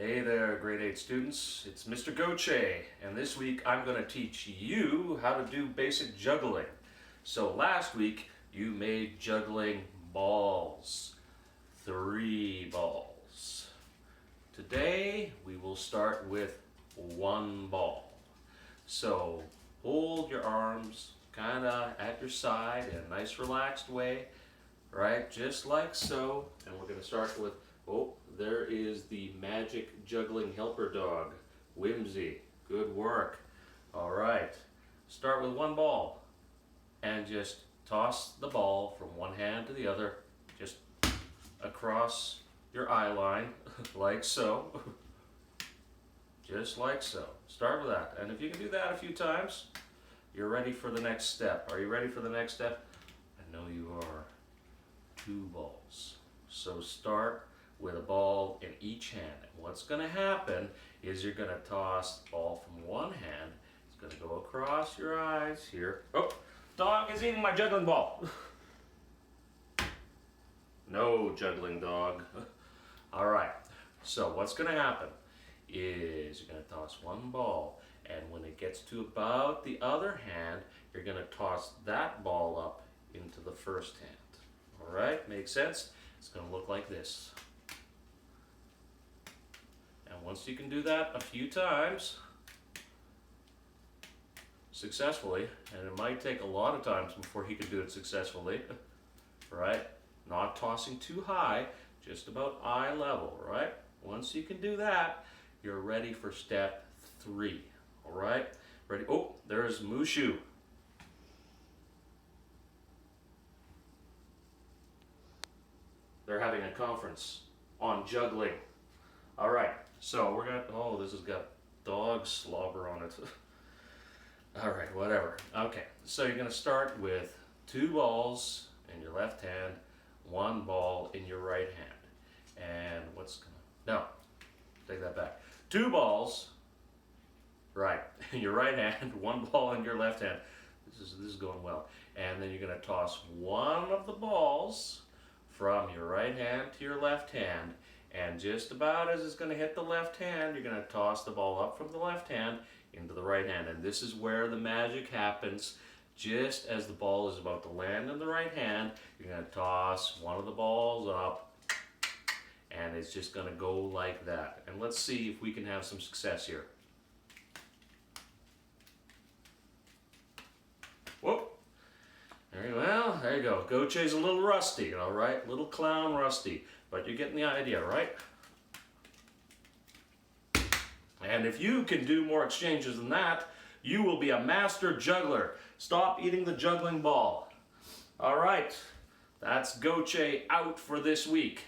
Hey there, grade 8 students. It's Mr. Goche, and this week I'm going to teach you how to do basic juggling. So last week you made juggling balls, 3 balls. Today we will start with 1 ball. So hold your arms kind of at your side in a nice relaxed way, right? Just like so. And we're going to start with, oh, there is the magic juggling helper dog, WHIMSY. Good work. All right. Start with 1 ball and just toss the ball from one hand to the other, just across your eye line, like so. Just like so. Start with that. And if you can do that a few times, you're ready for the next step. Are you ready for the next step? I know you are. 2 balls. So start with a ball in each hand. And what's going to happen is you're going to toss the ball from one hand. It's going to go across your eyes here. Oh, dog is eating my juggling ball. No juggling, dog. All right. So what's going to happen is you're going to toss 1 ball, and when it gets to about the other hand, you're going to toss that ball up into the first hand. All right, makes sense? It's going to look like this. And once you can do that a few times successfully, and it might take a lot of times before you can do it successfully, right? Not tossing too high, just about eye level, right? Once you can do that, you're ready for step 3, all right? Ready? Oh, there's MUSHU. They're having a conference on juggling. All right, so we're gonna, oh, this has got dog slobber on it. All right, whatever. Okay, so you're gonna start with 2 balls in your left hand, 1 ball in your right hand. And what's gonna, no, take that back. 2 balls, right, in your right hand, 1 ball in your left hand. This is going well. And then you're gonna toss 1 of the balls from your right hand to your left hand, and just about as it's going to hit the left hand, you're going to toss the ball up from the left hand into the right hand. And this is where the magic happens. Just as the ball is about to land in the right hand, you're going to toss 1 of the balls up, and it's just going to go like that. And let's see if we can have some success here. Whoop. Well, there you go. Goche's a little rusty, all right? Little clown rusty, but you're getting the idea, right? And if you can do more exchanges than that, you will be a master juggler. Stop eating the juggling ball. All right, that's Goche out for this week.